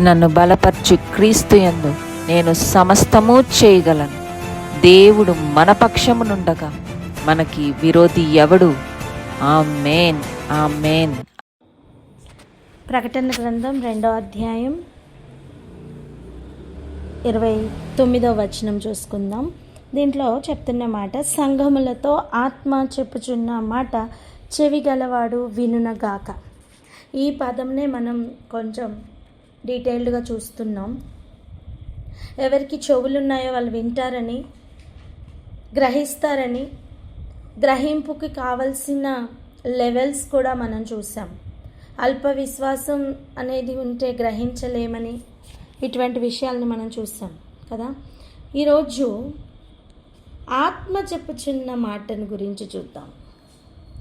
నన్ను బలపరచు క్రీస్తు యందు నేను సమస్తము చేయగలను. దేవుడు మన పక్షమునుండగా మనకి విరోధి ఎవడు? ఆమేన్, ఆమేన్. ప్రకటన గ్రంథం 2వ అధ్యాయం 29వ వచనం చూసుకుందాం. దీంట్లో చెప్తున్న మాట, సంఘములతో ఆత్మ చెప్పుచున్న మాట చెవి గలవాడు వినునగాక. ఈ పదంనే మనం కొంచెం డీటెయిల్డ్గా చూస్తున్నాం. ఎవరికి చెవులున్నాయో వాళ్ళు వింటారని, గ్రహిస్తారని, గ్రహింపుకి కావలసిన లెవెల్స్ కూడా మనం చూసాం. అల్ప విశ్వాసం అనేది ఉంటే గ్రహించలేమని, ఇటువంటి విషయాలను మనం చూసాం కదా. ఈరోజు ఆత్మ చెప్పుచున్న మాటను గురించి చూద్దాం.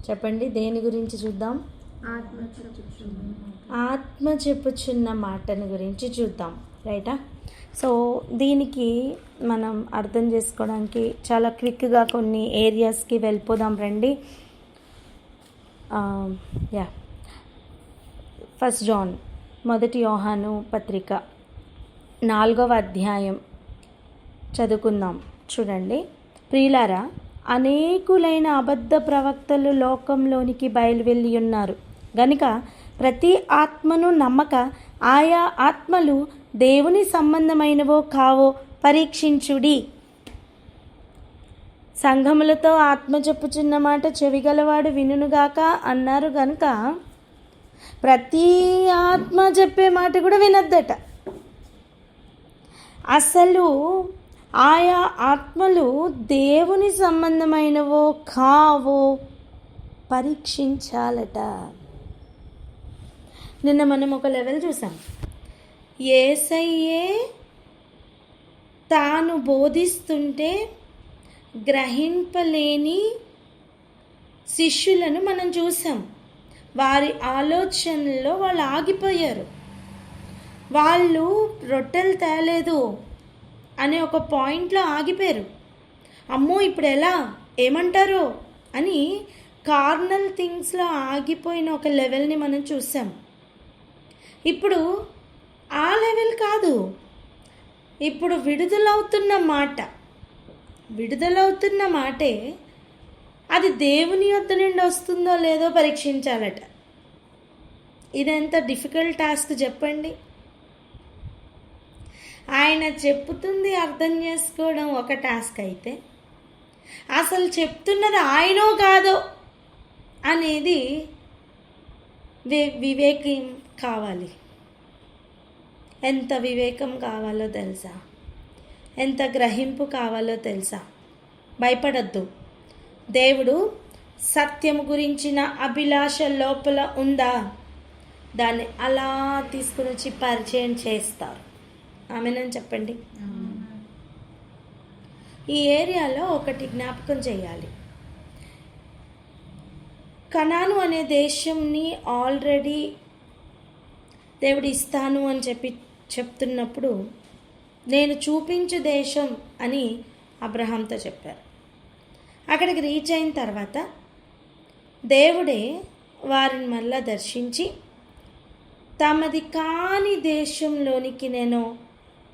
చెప్పండి, దేని గురించి చూద్దాం? ఆత్మ చెప్పుచున్న మాటను గురించి చూద్దాం. రైటా? సో దీనికి మనం అర్థం చేసుకోవడానికి చాలా క్విక్గా కొన్ని ఏరియాస్కి వెళ్ళిపోదాం రండి. ఫస్ట్ జాన్, 1 యోహాను పత్రిక 4వ అధ్యాయం చదువుకుందాం. చూడండి, ప్రియులారా, అనేకులైన అబద్ధ ప్రవక్తలు లోకంలోనికి బయలువెళ్ళి ఉన్నారు గనుక ప్రతి ఆత్మను నమ్మక ఆయా ఆత్మలు దేవుని సంబంధమైనవో కావో పరీక్షించుడి. సంఘములతో ఆత్మ చెప్పుచున్న మాట చెవిగలవాడు వినుగాక అన్నారు గనుక ప్రతి ఆత్మ చెప్పే మాట కూడా వినొద్దట. అసలు ఆయా ఆత్మలు దేవుని సంబంధమైనవో కావో పరీక్షించాలట. నిన్న మనం ఒక లెవెల్ చూసాం. యేసయ్యే తాను బోధిస్తుంటే గ్రహింపలేని శిష్యులను మనం చూసాం. వారి ఆలోచనలో వాళ్ళు ఆగిపోయారు. వాళ్ళు రొట్టెలు తేలేదు అనే ఒక పాయింట్లో ఆగిపోయారు. అమ్మో ఇప్పుడు ఎలా, ఏమంటారో అని కార్నల్ థింగ్స్లో ఆగిపోయిన ఒక లెవెల్ని మనం చూసాం. ఇప్పుడు ఆ లెవెల్ కాదు, ఇప్పుడు విడుదలవుతున్న మాటే అది దేవుని యొద్ద నుండి వస్తుందో లేదో పరీక్షించాలట. ఇదెంత డిఫికల్ట్ టాస్క్ చెప్పండి. ఆయన చెప్పుతుంది అర్థం చేసుకోవడం ఒక టాస్క్ అయితే, అసలు చెప్తున్నది ఆయనో కాదో అనేది వివేకం కావాలి. ఎంత వివేకం కావాలో తెలుసా? ఎంత గ్రహింపు కావాలో తెలుసా? భయపడద్దు. దేవుడు సత్యము గురించిన అభిలాష లోపల ఉందా, దాన్ని అలా తీసుకుని వచ్చి పరిచయం చేస్తారు. ఆమెనని చెప్పండి. ఈ ఏరియాలో ఒకటి జ్ఞాపకం చేయాలి. కనాను అనే దేశంని ఆల్రెడీ దేవుడు ఇస్తాను అని చెప్తున్నప్పుడు, నేను చూపించు దేశం అని అబ్రహాంతో చెప్పారు. అక్కడికి రీచ్ అయిన తర్వాత దేవుడే వారిని మళ్ళా దర్శించి, తమది కాని దేశంలోనికి నేను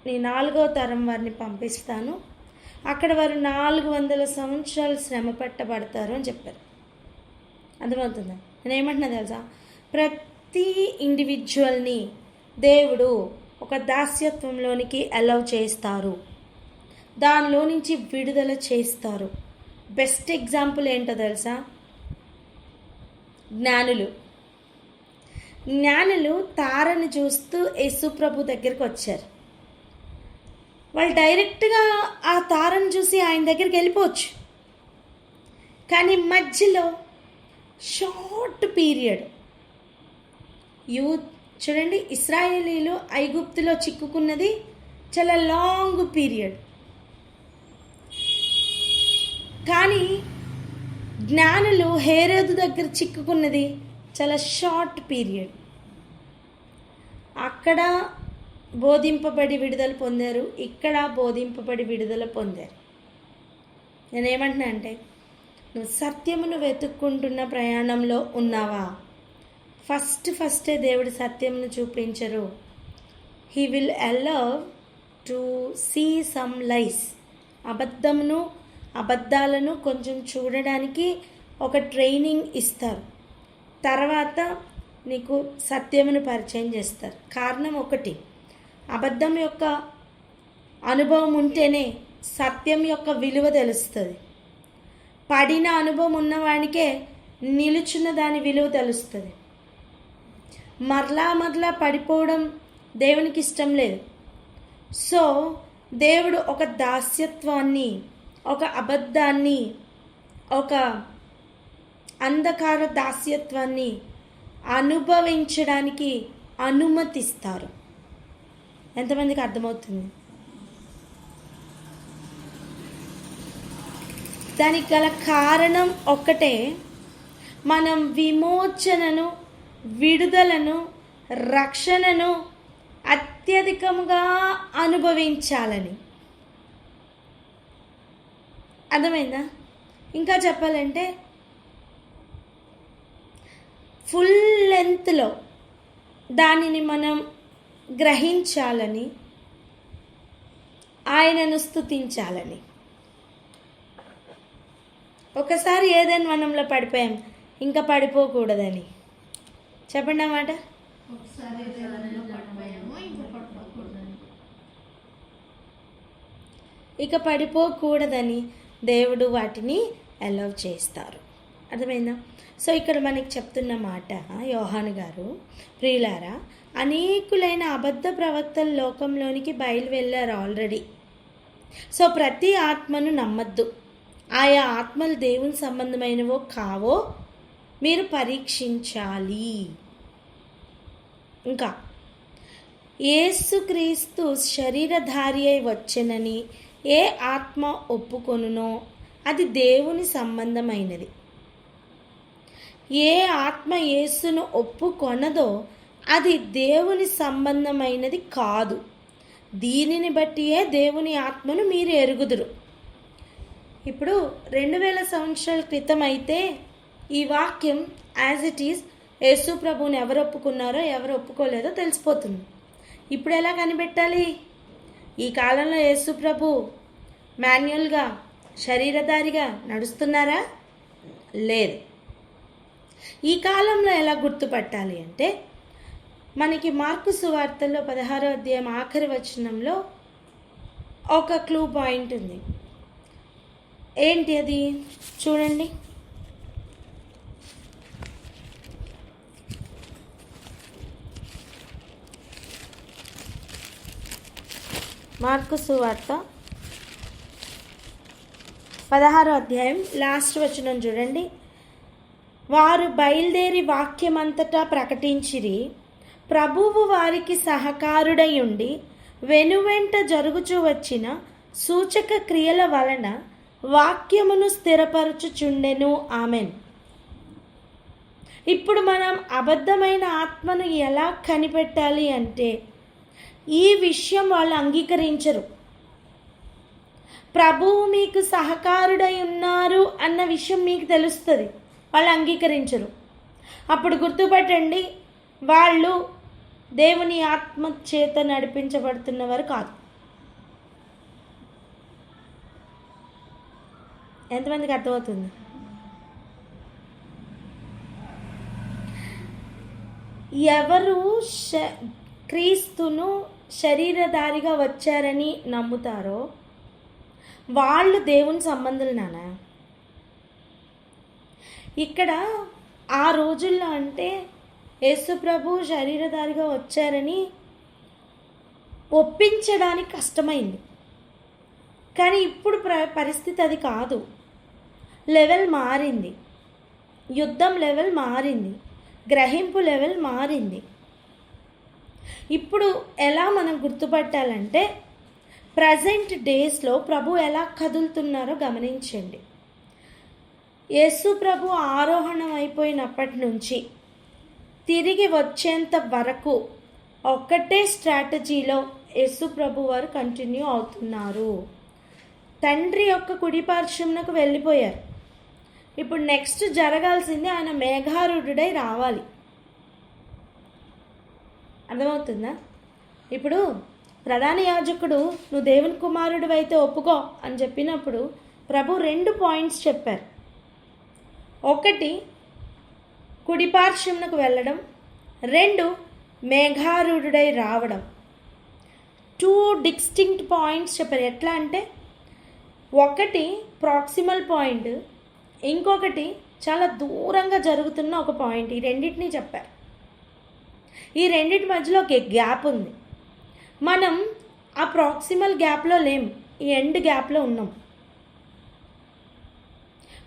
నీ 4వ తరం వారిని పంపిస్తాను, అక్కడ వారు 400 సంవత్సరాలు శ్రమ పెట్టబడతారు అని చెప్పారు. అర్థమవుతుందా? నేను ఏమంటున్నా తెలుసా? ప్రతి ఇండివిజువల్ని దేవుడు ఒక దాస్యత్వంలోనికి అలౌ చేస్తారు, దానిలో నుంచి విడుదల చేస్తారు. బెస్ట్ ఎగ్జాంపుల్ ఏంటో తెలుసా? జ్ఞానులు తారని చూస్తూ యేసుప్రభు దగ్గరికి వచ్చారు. వాళ్ళు డైరెక్ట్గా ఆ తారను చూసి ఆయన దగ్గరికి వెళ్ళిపోవచ్చు, కానీ మధ్యలో షార్ట్ పీరియడ్ చూడండి, ఇశ్రాయేలీలు ఐగుప్తులో చిక్కుకున్నది చాలా లాంగ్ పీరియడ్, కానీ జ్ఞానులు హేరోదు దగ్గర చిక్కుకున్నది చాలా షార్ట్ పీరియడ్. అక్కడ బోధింపబడి విడుదల పొందారు, ఇక్కడ బోధింపబడి విడుదల పొందారు. నేనేమంటున్నా అంటే, నువ్వు సత్యమును వెతుక్కుంటున్న ప్రయాణంలో ఉన్నావా? ఫస్టే దేవుడు సత్యమును చూపించరు, he will allow to see some lies. అబద్ధాలను కొంచెం చూడడానికి ఒక ట్రైనింగ్ ఇస్తారు. తర్వాత నీకు సత్యమును పరిచయం చేస్తారు. కారణం ఒకటి, అబద్ధం యొక్క అనుభవం ఉంటేనే సత్యం యొక్క విలువ తెలుస్తుంది. పడిన అనుభవం ఉన్నవానికే నిలుచున్న దాని విలువ తెలుస్తుంది. మరలా పడిపోవడం దేవునికి ఇష్టం లేదు. సో దేవుడు ఒక దాస్యత్వాన్ని, ఒక అబద్ధాన్ని, ఒక అంధకార దాస్యత్వాన్ని అనుభవించడానికి అనుమతిస్తారు. ఎంతమందికి అర్థమవుతుంది? దానికి గల కారణం ఒక్కటే, మనం విమోచనను, విడుదలను, రక్షణను అత్యధికంగా అనుభవించాలని. అర్థమైందా? ఇంకా చెప్పాలంటే ఫుల్ లెంత్లో దానిని మనం గ్రహించాలని, ఆయనను స్తుతించాలని. ఒకసారి ఏదైనా వనంలో పడిపోయాం, ఇంకా పడిపోకూడదని. చెప్పండి అన్నమాట. ఇక పడిపోకూడదని దేవుడు వాటిని అలౌ చేస్తారు. అర్థమైందా? సో ఇక్కడ మనకి చెప్తున్న మాట, యోహాను గారు, ప్రియులారా, అనేకులైన అబద్ధ ప్రవక్తలు లోకంలోనికి వెళ్ళారు ఆల్రెడీ. సో ప్రతి ఆత్మను నమ్మద్దు. ఆయా ఆత్మలు దేవుని సంబంధమైనవో కావో మీరు పరీక్షించాలి. ఇంకా యేసుక్రీస్తు శరీరధారి అయి వచ్చెనని ఏ ఆత్మ ఒప్పుకొనునో అది దేవుని సంబంధమైనది. ఏ ఆత్మ యేసును ఒప్పుకొనదో అది దేవుని సంబంధమైనది కాదు. దీనిని బట్టియే దేవుని ఆత్మను మీరు ఎరుగుదురు. ఇప్పుడు 2000 సంవత్సరాల క్రితం అయితే ఈ వాక్యం యాజ్ ఇట్ ఈజ్ యేసు ప్రభువుని ఎవరు ఒప్పుకున్నారో ఎవరు ఒప్పుకోలేదో తెలిసిపోతుంది. ఇప్పుడు ఎలా కనిపెట్టాలి? ఈ కాలంలో యేసు ప్రభు మాన్యువల్గా శరీరధారిగా నడుస్తున్నారా? లేదు. ఈ కాలంలో ఎలా గుర్తుపట్టాలి అంటే, మనకి మార్కు సువార్తలో 16వ అధ్యాయం ఆఖరి వచనంలో ఒక క్లూ పాయింట్ ఉంది. ఏంటి అది? చూడండి. మార్కు సువార్త 16వ అధ్యాయం లాస్ట్ వచనం చూడండి. వారు బయలుదేరి వాక్యమంతటా ప్రకటించిరి. ప్రభువు వారికి సహకారుడై ఉండి వెనువెంట జరుగుచూ వచ్చిన సూచక క్రియల వలన వాక్యమును స్థిరపరచుచుండెను. ఆమెన్. ఇప్పుడు మనం అబద్ధమైన ఆత్మను ఎలా కనిపెట్టాలి అంటే, ఈ విషయం వాళ్ళు అంగీకరించరు. ప్రభువు మీకు సహకారుడై ఉన్నారు అన్న విషయం మీకు తెలుస్తుంది, వాళ్ళు అంగీకరించరు. అప్పుడు గుర్తుపట్టండి, వాళ్ళు దేవుని ఆత్మ చేత నడిపించబడుతున్నవారు కాదు. ఎంతమందికి అర్థమవుతుంది? ఎవరు క్రీస్తును శరీరధారిగా వచ్చారని నమ్ముతారో వాళ్ళు దేవుని సంబంధులు నానా. ఇక్కడ ఆ రోజుల్లో అంటే యేసు ప్రభు శరీరధారిగా వచ్చారని ఒప్పించడానికి కష్టమైంది. కానీ ఇప్పుడు పరిస్థితి అది కాదు. లెవెల్ మారింది, యుద్ధం లెవెల్ మారింది, గ్రహింపు లెవెల్ మారింది. ఇప్పుడు ఎలా మనం గుర్తుపట్టాలంటే, ప్రజెంట్ డేస్లో ప్రభు ఎలా కదులుతున్నారో గమనించండి. యేసు ప్రభు ఆరోహణం అయిపోయినప్పటి నుంచి తిరిగి వచ్చేంత వరకు ఒక్కటే స్ట్రాటజీలో యేసు ప్రభు వారు కంటిన్యూ అవుతున్నారు. తండ్రి యొక్క కుడిపార్శ్వమునకు వెళ్ళిపోయారు. ఇప్పుడు నెక్స్ట్ జరగాల్సింది ఆయన మేఘారూఢుడై రావాలి. అర్థమవుతుందా? ఇప్పుడు ప్రధాన యాజకుడు నువ్వు దేవుని కుమారుడు అయితే ఒప్పుకో అని చెప్పినప్పుడు ప్రభు 2 పాయింట్స్ చెప్పారు. ఒకటి కుడిపార్శ్వమునకు వెళ్ళడం, 2 మేఘారూఢుడై రావడం. 2 డిస్టింక్ట్ పాయింట్స్ చెప్పారు. ఎట్లా అంటే ఒకటి ప్రాక్సిమల్ పాయింట్, ఇంకొకటి చాలా దూరంగా జరుగుతున్న ఒక పాయింట్. ఈ రెండింటినీ చెప్పారు. ఈ రెండింటి మధ్యలో ఒక గ్యాప్ ఉంది. మనం ఆ ప్రాక్సిమల్ గ్యాప్లో లేం, ఈ ఎండ్ గ్యాప్లో ఉన్నాం.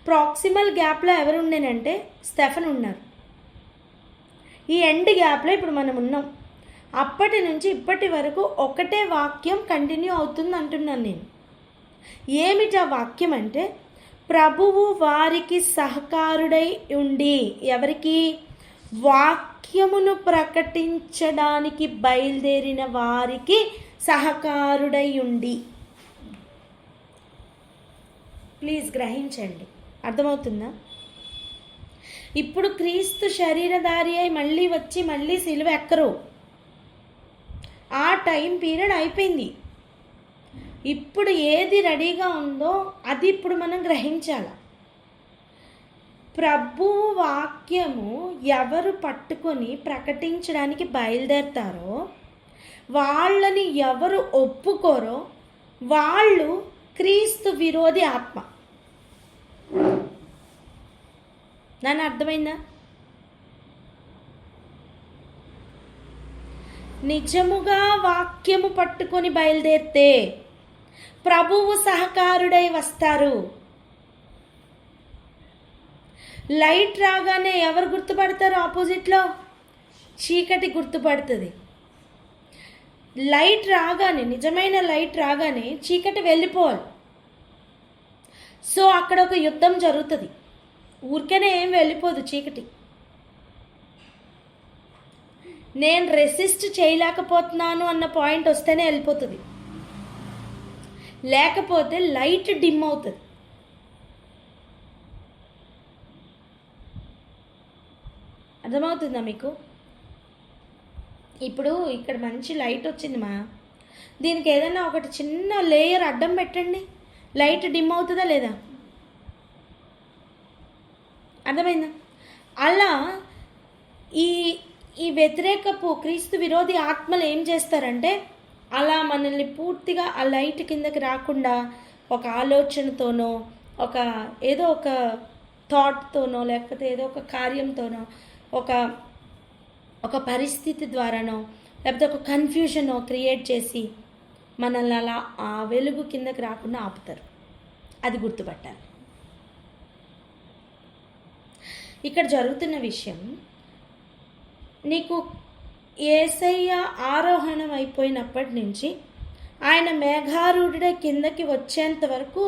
ప్రాక్సిమల్ గ్యాప్లో ఎవరు ఉండేనంటే స్టెఫన్ ఉన్నారు. ఈ ఎండ్ గ్యాప్లో ఇప్పుడు మనం ఉన్నాం. అప్పటి నుంచి ఇప్పటి వరకు ఒకటే వాక్యం కంటిన్యూ అవుతుంది అంటున్నాను నేను. ఏమిటి ఆ వాక్యం అంటే, ప్రభువు వారికి సహకారుడై ఉండి, ఎవరికి? వాక్యమును ప్రకటించడానికి బయలుదేరిన వారికి సహకారుడై ఉండి. ప్లీజ్ గ్రహించండి, అర్థమవుతుందా? ఇప్పుడు క్రీస్తు శరీరధారి అయి మళ్ళీ వచ్చి మళ్ళీ సిలువ ఎక్కరు. ఆ టైం పీరియడ్ అయిపోయింది. ఇప్పుడు ఏది రెడీగా ఉందో అది ఇప్పుడు మనం గ్రహించాలి. ప్రభు వాక్యము ఎవరు పట్టుకొని ప్రకటించడానికి బయలుదేరతారో, వాళ్ళని ఎవరు ఒప్పుకోరో వాళ్ళు క్రీస్తు విరోధి ఆత్మ. నన్ను అర్థమైందా? నిజముగా వాక్యము పట్టుకొని బయలుదేరితే ప్రభువు సహకారుడై వస్తారు. లైట్ రాగానే ఎవరు గుర్తుపడతారు? ఆపోజిట్లో చీకటి గుర్తుపడుతుంది. లైట్ రాగానే, నిజమైన లైట్ రాగానే చీకటి వెళ్ళిపోవాలి. సో అక్కడ ఒక యుద్ధం జరుగుతుంది. ఊరికేనే ఏం వెళ్ళిపోదు చీకటి. నేను రెసిస్ట్ చేయలేకపోతున్నాను అన్న పాయింట్ వస్తేనే వెళ్ళిపోతుంది, లేకపోతే లైట్ డిమ్ అవుతుంది. అర్థమవుతుందా మీకు? ఇప్పుడు ఇక్కడ మంచి లైట్ వచ్చింది మా, దీనికి ఏదైనా ఒకటి చిన్న లేయర్ అడ్డం పెట్టండి, లైట్ డిమ్ అవుతుందా లేదా? అర్థమైందా? అలా ఈ వ్యతిరేకపు క్రీస్తు విరోధి ఆత్మలు ఏం చేస్తారంటే, అలా మనల్ని పూర్తిగా ఆ లైట్ కిందకి రాకుండా ఒక ఆలోచనతోనో, ఏదో ఒక థాట్తోనో, లేకపోతే ఏదో ఒక కార్యంతోనో, ఒక పరిస్థితి ద్వారానో, లేకపోతే ఒక కన్ఫ్యూజనో క్రియేట్ చేసి మనల్ని అలా ఆ వెలుగు కిందకి రాకుండా ఆపుతారు. అది గుర్తుపట్టాలి. ఇక్కడ జరుగుతున్న విషయం, నీకు యేసయ్య ఆరోహణం అయిపోయినప్పటి నుంచి ఆయన మేఘారూఢుడే కిందకి వచ్చేంత వరకు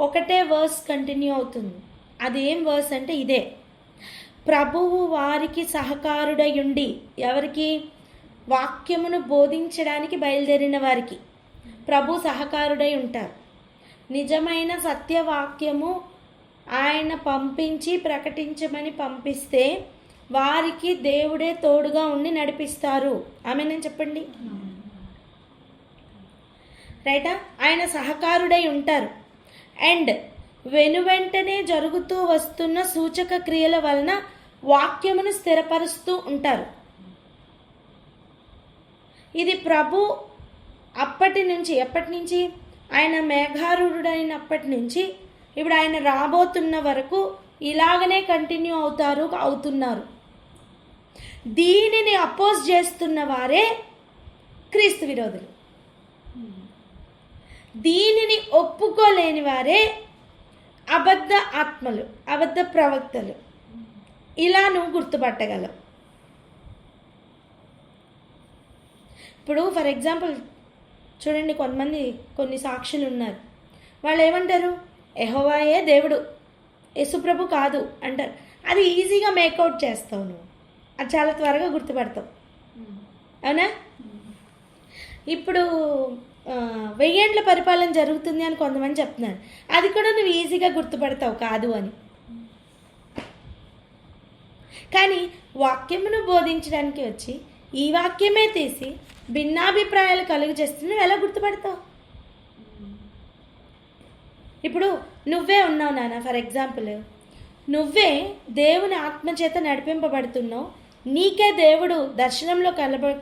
ఒకటే వర్స్ కంటిన్యూ అవుతుంది. అదేం వర్స్ అంటే ఇదే, ప్రభువు వారికి సహకారుడై ఉండి. ఎవరికి? వాక్యమును బోధించడానికి బయలుదేరిన వారికి ప్రభు సహకారుడై ఉంటారు. నిజమైన సత్యవాక్యము ఆయన పంపించి ప్రకటించమని పంపిస్తే వారికి దేవుడే తోడుగా ఉండి నడిపిస్తారు. ఆమేన్ చెప్పండి. రైటా? ఆయన సహకారుడై ఉంటారు. అండ్ వెనువెంటనే జరుగుతూ వస్తున్న సూచక క్రియల వలన వాక్యమును స్థిరపరుస్తూ ఉంటారు. ఇది ప్రభు ఎప్పటి నుంచి ఆయన మేఘారూఢుడైనప్పటి నుంచి ఇప్పుడు ఆయన రాబోతున్న వరకు ఇలాగనే కంటిన్యూ అవుతున్నారు. దీనిని అపోజ్ చేస్తున్న వారే క్రీస్తు విరోధులు. దీనిని ఒప్పుకోలేని వారే అబద్ధ ఆత్మలు, అబద్ధ ప్రవక్తలు. ఇలా నువ్వు గుర్తుపట్టగలవు. ఇప్పుడు ఫర్ ఎగ్జాంపుల్ చూడండి, కొన్ని సాక్షులు ఉన్నారు. వాళ్ళు ఏమంటారు? యెహోవాయే దేవుడు, యేసుప్రభు కాదు అంటారు. అది ఈజీగా మేకౌట్ చేస్తావు నువ్వు, అది చాలా త్వరగా గుర్తుపడతావు. అవునా? ఇప్పుడు 1000 ఏండ్ల పరిపాలన జరుగుతుంది అని కొంతమంది చెప్తున్నారు. అది కూడా నువ్వు ఈజీగా గుర్తుపడతావు కాదు అని. కానీ వాక్యమును బోధించడానికి వచ్చి ఈ వాక్యమే తీసి భిన్నాభిప్రాయాలు కలుగు చేస్తే నువ్వు ఎలా గుర్తుపడతావు? ఇప్పుడు నువ్వే ఉన్నావు నాన్న, ఫర్ ఎగ్జాంపుల్ నువ్వే దేవుని ఆత్మచేత నడిపింపబడుతున్నావు, నీకే దేవుడు దర్శనంలో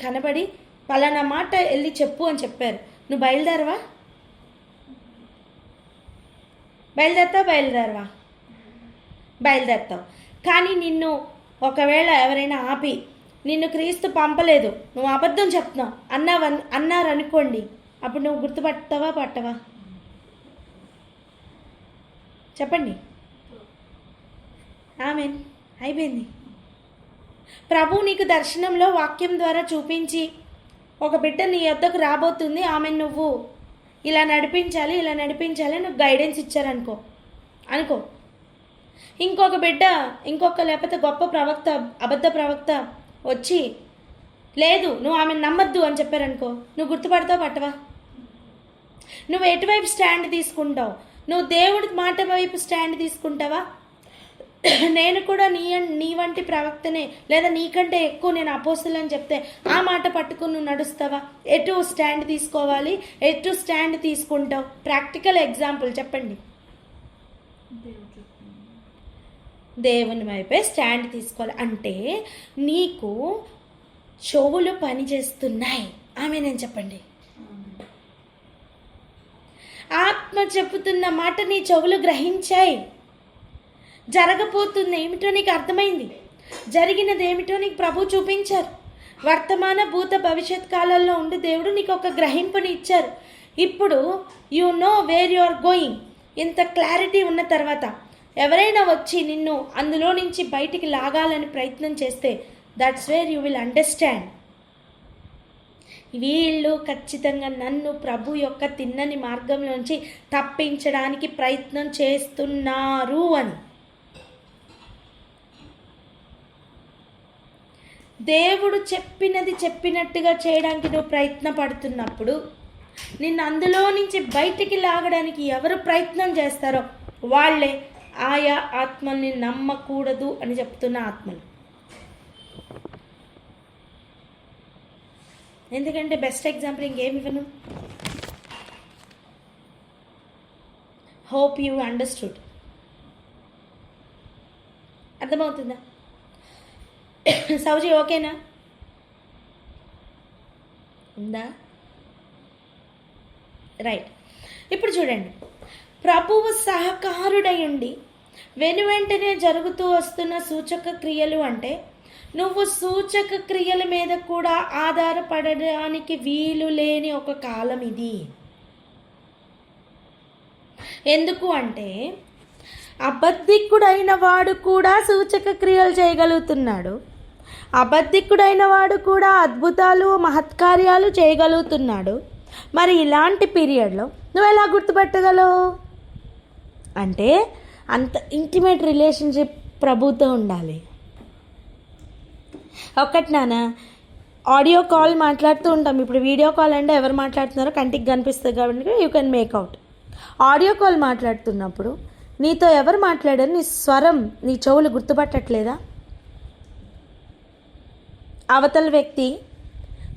కనబడి పలానా మాట వెళ్ళి చెప్పు అని చెప్పారు, నువ్వు బయలుదేరవా? బయలుదేరతావు. కానీ నిన్ను ఒకవేళ ఎవరైనా ఆపి నిన్ను క్రీస్తు పంపలేదు, నువ్వు అబద్ధం చెప్తున్నావు అన్నారు అనుకోండి, అప్పుడు నువ్వు గుర్తుపట్టవా పట్టవా? చెప్పండి. ఆమేన్. అయిపోయింది. ప్రభు నీకు దర్శనంలో వాక్యం ద్వారా చూపించి ఒక బిడ్డ నీ యొద్దకు రాబోతుంది, ఆమె నువ్వు ఇలా నడిపించాలి నువ్వు గైడెన్స్ ఇచ్చారనుకో ఇంకొక బిడ్డ లేకపోతే గొప్ప ప్రవక్త అబద్ధ ప్రవక్త వచ్చి లేదు నువ్వు ఆమెను నమ్మద్దు అని చెప్పారనుకో, నువ్వు గుర్తుపడతావు పట్టవా? నువ్వు ఎటువైపు స్టాండ్ తీసుకుంటావు? నువ్వు దేవుడి మాట వైపు స్టాండ్ తీసుకుంటావా? నేను కూడా నీ వంటి ప్రవక్తనే లేదా నీకంటే ఎక్కువ నేను అపోస్తులు అని చెప్తే ఆ మాట పట్టుకుని నువ్వు నడుస్తావా? ఎటు స్టాండ్ తీసుకోవాలి, ఎటు స్టాండ్ తీసుకుంటావు? ప్రాక్టికల్ ఎగ్జాంపుల్ చెప్పండి. దేవుని వైపే స్టాండ్ తీసుకోవాలి. అంటే నీకు చెవులు పనిచేస్తున్నాయి, ఆమె నేను చెప్పండి. ఆత్మ చెప్పుతున్న మాట నీ చెవులు గ్రహించాయి. జరగబోతుంది ఏమిటో నీకు అర్థమైంది, జరిగినది ఏమిటో నీకు ప్రభు చూపించారు. వర్తమాన భూత భవిష్యత్ కాలాల్లో ఉండి దేవుడు నీకు ఒక గ్రహింపుని ఇచ్చారు. ఇప్పుడు you know where you are going. ఇంత క్లారిటీ ఉన్న తర్వాత ఎవరైనా వచ్చి నిన్ను అందులో నుంచి బయటికి లాగాలని ప్రయత్నం చేస్తే that's where you will understand, వీళ్ళు ఖచ్చితంగా నన్ను ప్రభు యొక్క తిన్నని మార్గంలోంచి తప్పించడానికి ప్రయత్నం చేస్తున్నారు అని. దేవుడు చెప్పినది చెప్పినట్టుగా చేయడానికి నువ్వు ప్రయత్నపడుతున్నప్పుడు నిన్ను అందులో నుంచి బయటికి లాగడానికి ఎవరు ప్రయత్నం చేస్తారో వాళ్ళే ఆయా ఆత్మల్ని నమ్మకూడదు అని చెప్తున్న ఆత్మలు. ఎందుకంటే బెస్ట్ ఎగ్జాంపుల్ ఇంకేమి ఇవ్వను. Hope you understood. అర్థమవుతుందా? సౌజీ ఓకేనా? ఉందా? రైట్. ఇప్పుడు చూడండి, ప్రభువు సహకారుడయుండి వెనువెంటనే జరుగుతూ వస్తున్న సూచక క్రియలు అంటే నువ్వు సూచక క్రియల మీద కూడా ఆధారపడడానికి వీలు లేని ఒక కాలం ఇది. ఎందుకు అంటే అబద్ధికుడైన వాడు కూడా సూచక క్రియలు చేయగలుగుతున్నాడు, అబద్ధికుడైన వాడు కూడా అద్భుతాలు మహత్కార్యాలు చేయగలుగుతున్నాడు. మరి ఇలాంటి పీరియడ్లో నువ్వు ఎలా గుర్తుపెట్టగలవు అంటే అంత ఇంటిమేట్ రిలేషన్షిప్ ప్రభుతో ఉండాలి. ఒకటి నాన్న, ఆడియో కాల్ మాట్లాడుతూ ఉంటాం. ఇప్పుడు వీడియో కాల్ అంటే ఎవరు మాట్లాడుతున్నారో కంటికి కనిపిస్తుంది కాబట్టి you can make out. Audio call మాట్లాడుతున్నప్పుడు నీతో ఎవరు మాట్లాడారు, నీ స్వరం నీ చెవులు గుర్తుపట్టట్లేదా? అవతల వ్యక్తి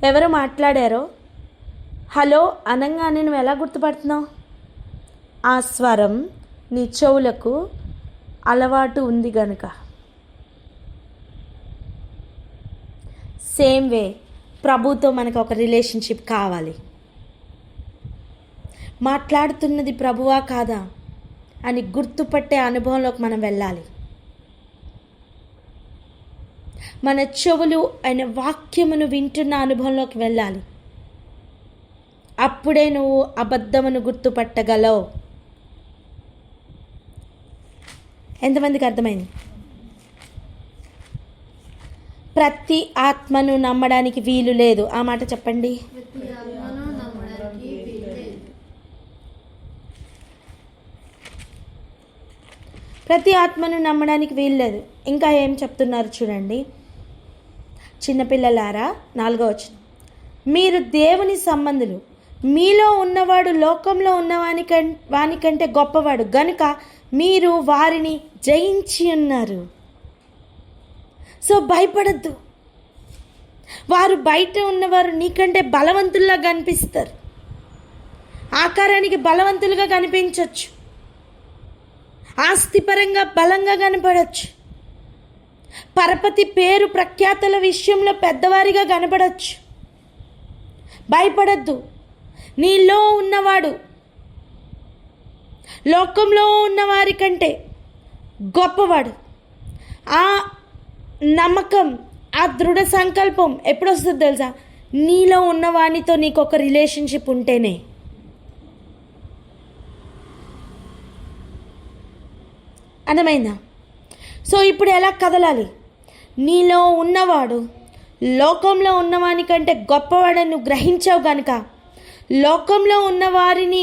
ఎవరు మాట్లాడారో హలో అనగానే నువ్వు ఎలా గుర్తుపడుతున్నావు? ఆ స్వరం నీ చెవులకు అలవాటు ఉంది గనుక. సేమ్ వే ప్రభుతో మనకు ఒక రిలేషన్షిప్ కావాలి. మాట్లాడుతున్నది ప్రభువా కాదా అని గుర్తుపట్టే అనుభవంలోకి మనం వెళ్ళాలి. మన చెవులు ఆయన వాక్యమును వింటున్న అనుభవంలోకి వెళ్ళాలి. అప్పుడే నువ్వు అబద్ధమును గుర్తుపట్టగలవు. ఎంతమందికి అర్థమైంది? ప్రతి ఆత్మను నమ్మడానికి వీలు లేదు. ఆ మాట చెప్పండి. ప్రతి ఆత్మను నమ్మడానికి వీలు లేదు. ఇంకా ఏం చెప్తున్నారు చూడండి. చిన్నపిల్లలారా, 4వ వచనం, మీరు దేవుని సంబంధులు, మీలో ఉన్నవాడు లోకంలో వానికంటే గొప్పవాడు గనుక మీరు వారిని జయించి ఉన్నారు. సో భయపడద్దు. వారు బయట ఉన్నవారు నీకంటే బలవంతుల్లా కనిపిస్తారు. ఆకారానికి బలవంతులుగా కనిపించవచ్చు, ఆస్తిపరంగా బలంగా కనపడవచ్చు, పరపతి పేరు ప్రఖ్యాతల విషయంలో పెద్దవారిగా కనపడవచ్చు. భయపడద్దు. నీలో ఉన్నవాడు లోకంలో ఉన్నవారి కంటే గొప్పవాడు. ఆ నమ్మకం, ఆ దృఢ సంకల్పం ఎప్పుడు వస్తుందో తెలుసా? నీలో ఉన్నవానితో నీకు ఒక రిలేషన్షిప్ ఉంటేనే. అర్థమైందా? సో ఇప్పుడు ఎలా కదలాలి? నీలో ఉన్నవాడు లోకంలో ఉన్నవాని కంటే గొప్పవాడని నువ్వు గ్రహించావు కనుక, లోకంలో ఉన్నవారిని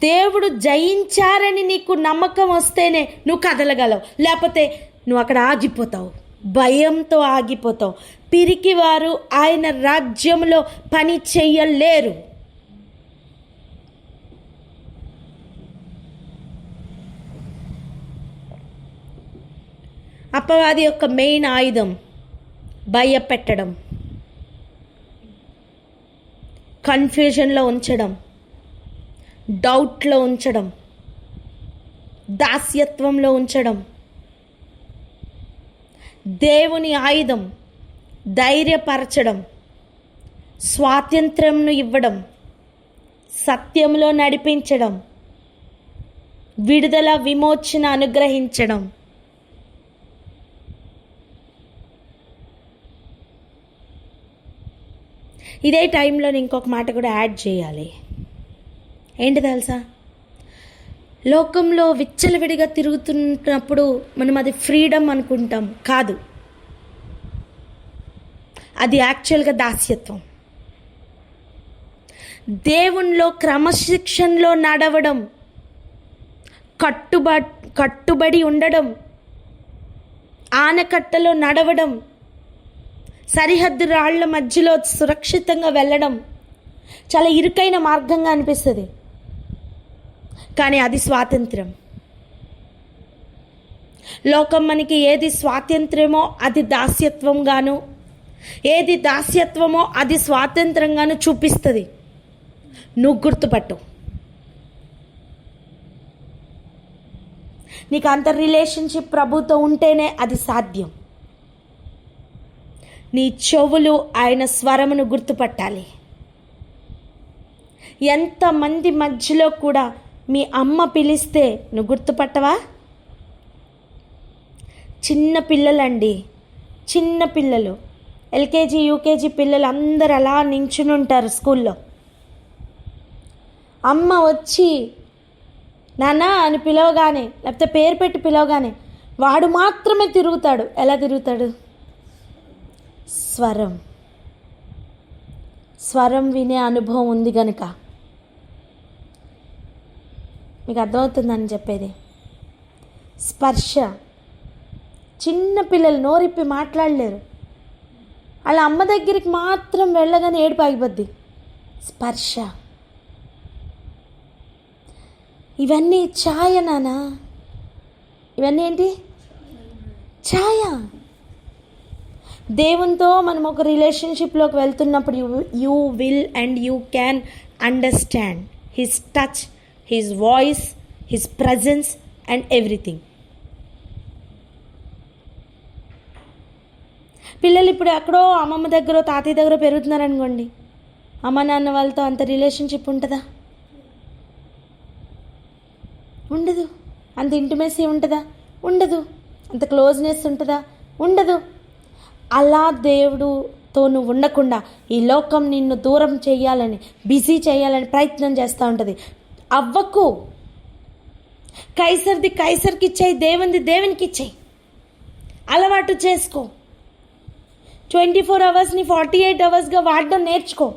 దేవుడు జయించారని నీకు నమ్మకం వస్తేనే నువ్వు కదలగలవు. లేకపోతే నువ్వు అక్కడ ఆగిపోతావు, భయంతో ఆగిపోతావు. పిరికి వారు ఆయన రాజ్యంలో పని చెయ్యలేరు. అపవాది యొక్క మెయిన్ ఆయుధం భయపెట్టడం, కన్ఫ్యూజన్లో ఉంచడం, డౌట్లో ఉంచడం, దాస్యత్వంలో ఉంచడం. దేవుని ఆయుధం ధైర్యపరచడం, స్వాతంత్ర్యంను ఇవ్వడం, సత్యంలో నడిపించడం, విడుదల విమోచన అనుగ్రహించడం. ఇదే టైంలో నేను ఇంకొక మాట కూడా యాడ్ చేయాలి. ఏంటి తెలుసా? లోకంలో విచ్చలవిడిగా తిరుగుతున్నప్పుడు మనం అది ఫ్రీడమ్ అనుకుంటాం. కాదు, అది యాక్చువల్గా దాస్యత్వం. దేవునిలో క్రమశిక్షణలో నడవడం, కట్టుబడి ఉండడం, ఆనకట్టలో నడవడం, సరిహద్దు రాళ్ల మధ్యలో సురక్షితంగా వెళ్ళడం చాలా ఇరుకైన మార్గంగా అనిపిస్తుంది, కానీ అది స్వాతంత్ర్యం. లోకం మనకి ఏది స్వాతంత్ర్యమో అది దాస్యత్వంగాను, ఏది దాస్యత్వమో అది స్వాతంత్రంగాను చూపిస్తుంది. నువ్వు గుర్తుపట్టు. నీకు అంత రిలేషన్షిప్ ప్రభుతో ఉంటేనే అది సాధ్యం. నీ చెవులు ఆయన స్వరమును గుర్తుపట్టాలి. ఎంతమంది మధ్యలో కూడా మీ అమ్మ పిలిస్తే నువ్వు గుర్తుపట్టవా? చిన్న పిల్లలండి, చిన్న పిల్లలు, ఎల్కేజీ యూకేజీ పిల్లలు అందరు అలా నించుని ఉంటారు స్కూల్లో. అమ్మ వచ్చి నాన్న అని పిలవగానే, లేకపోతే పేరు పెట్టి పిలవగానే వాడు మాత్రమే తిరుగుతాడు. ఎలా తిరుగుతాడు? స్వరం వినే అనుభవం ఉంది కనుక. మీకు అర్థమవుతుందని చెప్పేది. స్పర్శ. చిన్న పిల్లలు నోరిప్పి మాట్లాడలేరు, వాళ్ళ అమ్మ దగ్గరికి మాత్రం వెళ్ళగానే ఏడుపు ఆగిపోద్ది. స్పర్శ. ఇవన్నీ ఛాయ నానా. ఇవన్నీ ఏంటి? ఛాయ. దేవునితో మనం ఒక రిలేషన్షిప్లోకి వెళ్తున్నప్పుడు you will and you can understand his touch, his voice, his presence and everything. పిల్లలు ఇప్పుడు ఎక్కడో అమ్మమ్మ దగ్గర తాతయ్య దగ్గర పెరుగుతున్నారనుకోండి, అమ్మ నాన్న వాళ్ళతో అంత రిలేషన్షిప్ ఉంటుందా? ఉండదు. అంత ఇంటిమేసీ ఉంటుందా? ఉండదు. అంత క్లోజ్నెస్ ఉంటుందా? ఉండదు. అలా దేవుడుతో నువ్వు ఉండకుండా ఈ లోకం నిన్ను దూరం చేయాలని, బిజీ చేయాలని ప్రయత్నం చేస్తూ ఉంటుంది. అవ్వకు. కైసర్ది కైసర్కి ఇచ్చేయి, దేవునిది దేవునికి ఇచ్చేయి. అలవాటు చేసుకో. 24 అవర్స్ని 48 అవర్స్గా వాడడం నేర్చుకో.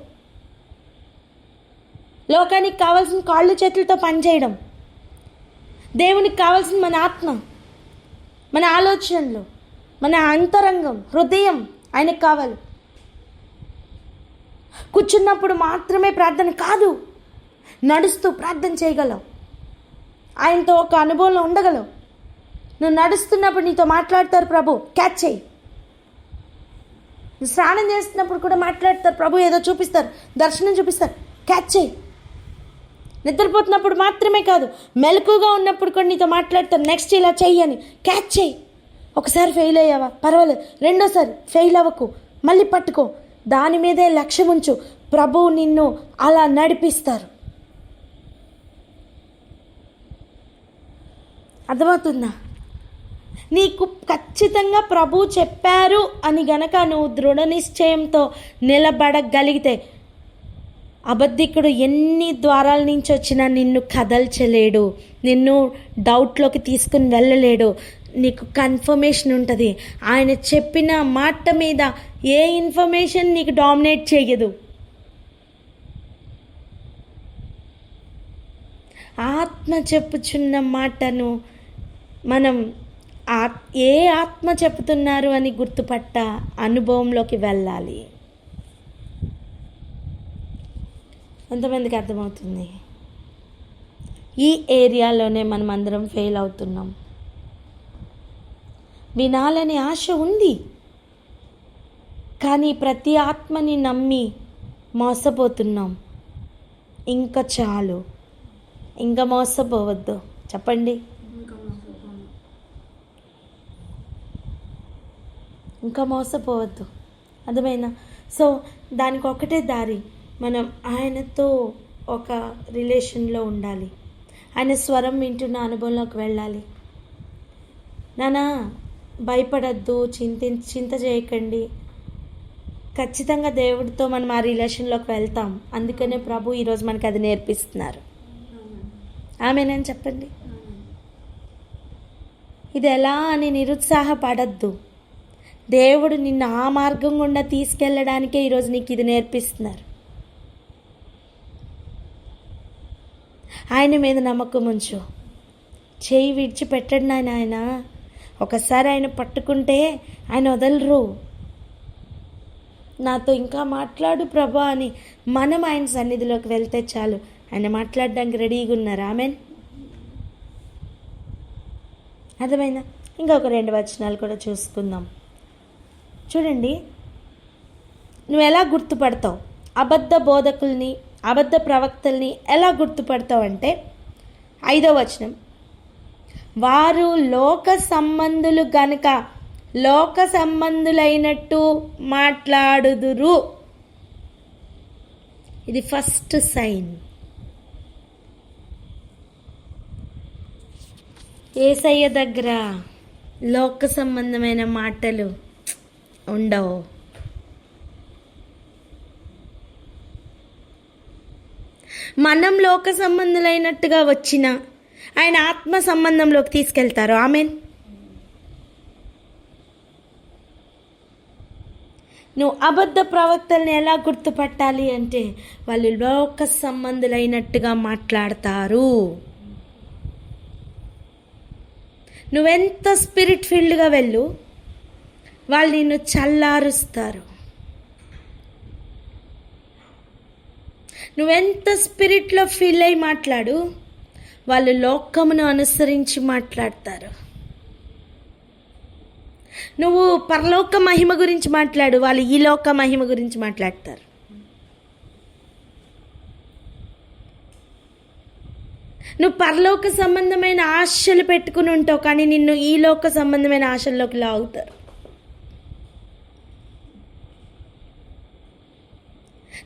లోకానికి కావాల్సిన కాళ్ళు చేతులతో పనిచేయడం, దేవునికి కావాల్సిన మన ఆత్మ, మన ఆలోచనలు, మన అంతరంగం, హృదయం ఆయనకు కావాలి. కూర్చున్నప్పుడు మాత్రమే ప్రార్థన కాదు, నడుస్తూ ప్రార్థన చేయగలవు. ఆయనతో ఒక అనుభవంలో ఉండగలవు. నువ్వు నడుస్తున్నప్పుడు నీతో మాట్లాడతారు ప్రభు, క్యాచ్ చేయి. స్నానం చేస్తున్నప్పుడు కూడా మాట్లాడతారు, ప్రభు ఏదో చూపిస్తారు, దర్శనం చూపిస్తారు, క్యాచ్ చేయి. నిద్రపోతున్నప్పుడు మాత్రమే కాదు, మెలకుగా ఉన్నప్పుడు కూడా నీతో మాట్లాడతారు, నెక్స్ట్ ఇలా చెయ్యని, క్యాచ్ చేయి. ఒకసారి ఫెయిల్ అయ్యావా పర్వాలేదు, రెండోసారి ఫెయిల్ అవ్వకు, మళ్ళీ పట్టుకో, దాని మీదే లక్ష్యం ఉంచు. ప్రభువు నిన్ను అలా నడిపిస్తారు. అర్థమవుతుందా? నీకు ఖచ్చితంగా ప్రభు చెప్పారు అని గనక నువ్వు దృఢ నిశ్చయంతో నిలబడగలిగితే, అబద్ధికుడు ఎన్ని ద్వారాల నుంచి వచ్చినా నిన్ను కదల్చలేడు, నిన్ను డౌట్లోకి తీసుకుని వెళ్ళలేడు. నీకు కన్ఫర్మేషన్ ఉంటుంది. ఆయన చెప్పిన మాట మీద ఏ ఇన్ఫర్మేషన్ నీకు డామినేట్ చేయదు. ఆత్మ చెప్పుచున్న మాటను మనం ఏ ఆత్మ చెప్తున్నారు అని గుర్తుపట్ట అనుభవంలోకి వెళ్ళాలి. ఎంతమందికి అర్థమవుతుంది? ఈ ఏరియాలోనే మనం అందరం ఫెయిల్ అవుతున్నాం. వినాలని ఆశ ఉంది, కానీ ప్రతి ఆత్మని నమ్మి మోసపోతున్నాం. ఇంకా చాలు, ఇంకా మోసపోవద్దు. చెప్పండి, ఇంకా మోసపోవద్దు. అర్థమైనా? సో దానికి ఒకటే దారి, మనం ఆయనతో ఒక రిలేషన్లో ఉండాలి, ఆయన స్వరం వింటున్న అనుభవంలోకి వెళ్ళాలి. నానా భయపడద్దు, చింత చేయకండి. ఖచ్చితంగా దేవుడితో మనం ఆ రిలేషన్లోకి వెళ్తాం. అందుకనే ప్రభు ఈరోజు మనకి అది నేర్పిస్తున్నారు. ఆమేనని చెప్పండి. ఇది ఎలా అని నిరుత్సాహపడద్దు. దేవుడు నిన్ను ఆ మార్గం గుండా తీసుకెళ్ళడానికే ఈరోజు నీకు ఇది నేర్పిస్తున్నారు. ఆయన మీద నమ్మకం ఉంచు. చేయి విడిచిపెట్టండి ఆయన. ఒకసారి ఆయన పట్టుకుంటే ఆయన వదలరు. నాతో ఇంకా మాట్లాడు ప్రభా అని మనం ఆయన సన్నిధిలోకి వెళ్తే చాలు, ఆయన మాట్లాడడానికి రెడీగా ఉన్నారు. ఆమెన్. అర్థమైందా? ఇంకొక 2 వచనాలు కూడా చూసుకుందాం. చూడండి, నువ్వు ఎలా గుర్తుపడతావు అబద్ధ బోధకుల్ని, అబద్ధ ప్రవక్తల్ని ఎలా గుర్తుపడతావు అంటే 5వ వచనం, వారు లోక సంబంధులు గనుక లోక సంబంధులైనట్టు మాట్లాడుదురు. ఇది ఫస్ట్ సైన్. యేసయ్య దగ్గర లోక సంబంధమైన మాటలు ఉండవు. మనం లోక సంబంధులైనట్టుగా వచ్చిన ఆయన ఆత్మ సంబంధంలోకి తీసుకెళ్తారు. ఆమెన్. నువ్వు అబద్ధ ప్రవక్తల్ని ఎలా గుర్తుపట్టాలి అంటే వాళ్ళు లోక సంబంధులైనట్టుగా మాట్లాడతారు. నువ్వెంత స్పిరిట్ ఫీల్డ్గా వెళ్ళు, వాళ్ళు నిన్ను చల్లారుస్తారు. నువ్వెంత స్పిరిట్లో ఫీల్ అయి మాట్లాడు, వాళ్ళు లోకమును అనుసరించి మాట్లాడతారు. నువ్వు పరలోక మహిమ గురించి మాట్లాడు, వాళ్ళు ఈ లోక మహిమ గురించి మాట్లాడతారు. నువ్వు పరలోక సంబంధమైన ఆశలు పెట్టుకుని ఉంటావు, కానీ నిన్ను ఈ లోక సంబంధమైన ఆశల్లోకి లాగుతారు.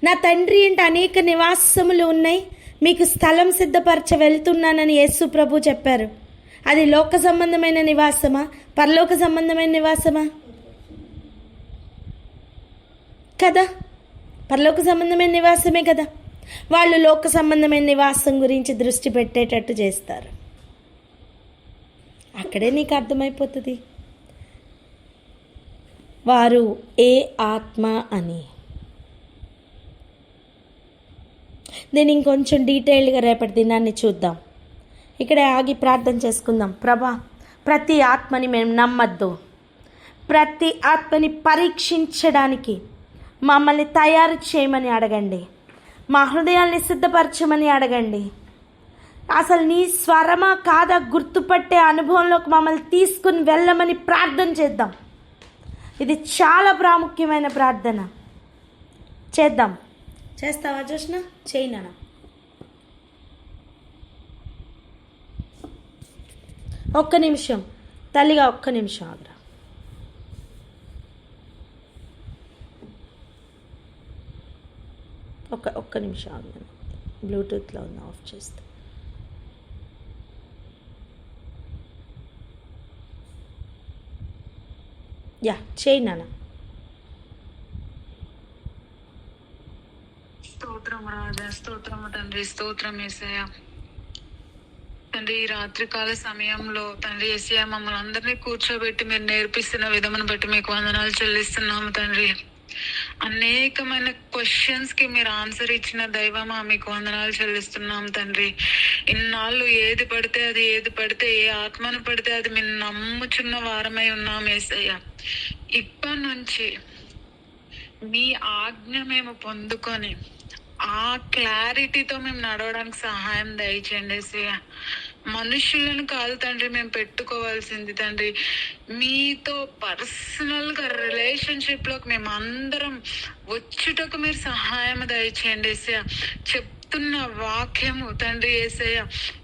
నా తండ్రి ఇంట అనేక నివాసములు ఉన్నాయి, మీకు స్థలం సిద్ధపరచ వెళ్తున్నానని యేసు ప్రభు చెప్పారు. అది లోక సంబంధమైన నివాసమా, పరలోక సంబంధమైన నివాసమా? కదా, పరలోక సంబంధమైన నివాసమే కదా. వాళ్ళు లోక సంబంధమైన నివాసం గురించి దృష్టి పెట్టేటట్టు చేస్తారు. అక్కడే నీకు అర్థమైపోతుంది వారు ఏ ఆత్మ అని. దీన్ని ఇంకొంచెం డీటెయిల్డ్గా రేపటి దినాన్ని చూద్దాం. ఇక్కడే ఆగి ప్రార్థన చేసుకుందాం. ప్రభా, ప్రతి ఆత్మని మేము నమ్మద్దు, ప్రతి ఆత్మని పరీక్షించడానికి మమ్మల్ని తయారు చేయమని అడగండి, మా హృదయాల్ని సిద్ధపరచమని అడగండి. అసలు నీ స్వరమా కాదా గుర్తుపట్టే అనుభవంలోకి మమ్మల్ని తీసుకుని వెళ్ళమని ప్రార్థన చేద్దాం. ఇది చాలా ప్రాముఖ్యమైన ప్రార్థన. చేద్దాం. చేస్తావా జోష్న? చేయి నాన్న. ఒక్క నిమిషం తల్లిగా, ఒక్క నిమిషం ఆగ్రా. ఒక్క నిమిషం ఆగ్రా. బ్లూటూత్లో ఉంది, ఆఫ్ చేస్తా. యా, చేయి నాన్న. స్తోత్రం రాజా, స్తోత్రము తండ్రి, స్తోత్రం యేసయ్య. తండ్రి, ఈ రాత్రికాల సమయంలో తండ్రి యేసయ్య మమ్మల్ని అందరినీ కూర్చోబెట్టి మీరు నేర్పిస్తున్న విధమును బట్టి మీకు వందనాలు చెల్లిస్తున్నాము తండ్రి. అనేకమైన క్వశ్చన్స్ కి మీరు ఆన్సర్ ఇచ్చిన దైవమా మీకు వందనాలు చెల్లిస్తున్నాం తండ్రి. ఇన్నాళ్ళు ఏది పడితే ఏ ఆత్మను పడితే అది మేము నమ్ముచున్న వారమై ఉన్నాం యేసయ్య. ఇప్పటి నుంచి మీ ఆజ్ఞ మేము పొందుకొని ఆ క్లారిటీతో మేము నడవడానికి సహాయం దయచేయండి యేసయ్య. మనుషులను కాదు తండ్రి మేము పెట్టుకోవాల్సింది తండ్రి, మీతో పర్సనల్ గా రిలేషన్షిప్ లోకి మేము అందరం వచ్చుటకు మీరు సహాయం దయచేయండి యేసయ్య. చెప్తున్న వాక్యము తండ్రి యేసయ్య,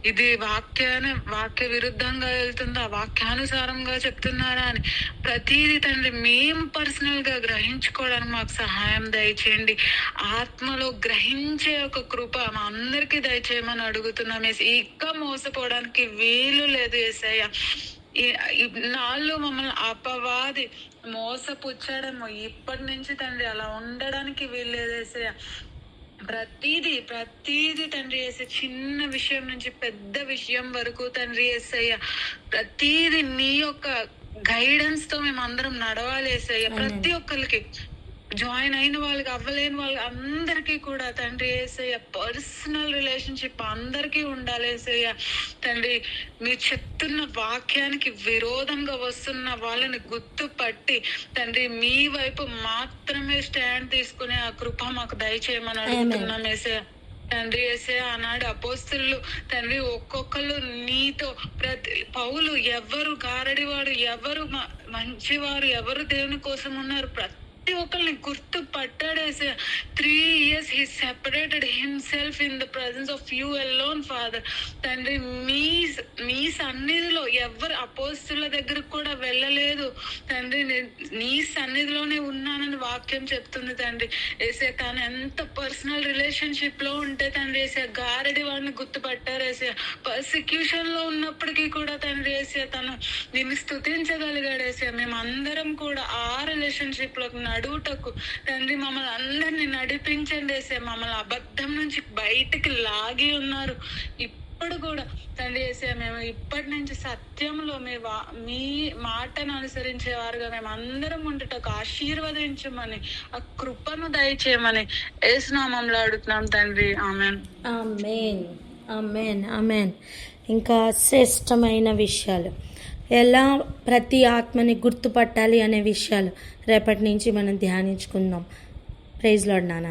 ఇది వాక్య విరుద్ధంగా వెళ్తుందా, వాక్యానుసారంగా చెప్తున్నారా అని ప్రతిదీ తండ్రి మేము పర్సనల్ గా గ్రహించుకోవడానికి మాకు సహాయం దయచేయండి. ఆత్మలో గ్రహించే ఒక కృప మా అందరికీ దయచేయమని అడుగుతున్నాం యేసయ్య. ఇంకా మోసపోవడానికి వీలు లేదు యేసయ్య. నాళ్ళు మమ్మల్ని అపవాది మోసపుచ్చడము ఇప్పటి నుంచి తండ్రి అలా ఉండడానికి వీల్లేదు యేసయ్య. ప్రతీది తండ్రి యేసయ్య, చిన్న విషయం నుంచి పెద్ద విషయం వరకు తండ్రి యేసయ్య, ప్రతీది నీ యొక్క గైడెన్స్ తో మేము అందరం నడవాలి యేసయ్య. ప్రతి ఒక్కరికి, జాయిన్ అయిన వాళ్ళకి, అవ్వలేని వాళ్ళకి అందరికీ కూడా తండ్రి యేసయ్య పర్సనల్ రిలేషన్షిప్ అందరికీ ఉండాలి యేసయ్య. తండ్రి, మీరు చెప్తున్న వాక్యానికి విరోధంగా వస్తున్న వాళ్ళని గుర్తుపట్టి తండ్రి మీ వైపు మాత్రమే స్టాండ్ తీసుకునే ఆ కృప మాకు దయచేయమని అడుగుతున్నాం యేసయ్య. తండ్రి యేసయ్య, ఆనాడు అపోస్తలులు తండ్రి ఒక్కొక్కరు నీతో పౌలు ఎవరు గారడివాడు, ఎవరు మంచివారు, ఎవరు దేవుని కోసం ఉన్నారు, ప్రతి ఒక్కరిని గుర్తు పట్టాడేసే. 3 years he separated himself in the presence of you alone, Father. తండ్రి, మీ సన్నిధిలో ఎవరు అపోస్తుల దగ్గరకు కూడా వెళ్ళలేదు తండ్రి, నీ సన్నిధిలోనే ఉన్నానని వాక్యం చెప్తుంది తండ్రి యేసయ్య. తను ఎంత పర్సనల్ రిలేషన్షిప్ లో ఉంటే తండ్రి యేసయ్య గారడి వాడిని గుర్తుపట్టారు యేసయ్య. పర్సిక్యూషన్ లో ఉన్నప్పటికీ కూడా తండ్రి యేసయ్య తను నిన్ను స్తుతించగలిగాడు యేసయ్య. మేమందరం కూడా ఆ రిలేషన్షిప్ లోకి నడువుటకు తండ్రి మమ్మల్ని అందరినీ నడిపించండి యేసయ్య. మమ్మల్ని అబద్ధం నుంచి బయటికి లాగి ఉన్నారు. ఇప్పుడు కూడా తండ్రి యేసయ్య, మేము ఇప్పటి నుంచి సత్యంలో మీ మాటను అనుసరించేవారుగా మేము అందరం ఉండటకు ఆశీర్వదించమని, ఆ కృపను దయచేయమని యేసు నామములో అడుగుతున్నాం తండ్రి. ఆమెన్. ఆమేన్, ఆమేన్, ఆమేన్. ఇంకా శ్రేష్టమైన విషయాలు, ఎలా ప్రతి ఆత్మని గుర్తుపట్టాలి అనే విషయాలు రేపటి నుంచి మనం ధ్యానించుకుందాం. ప్రైజ్ లార్డ్ నాన్న.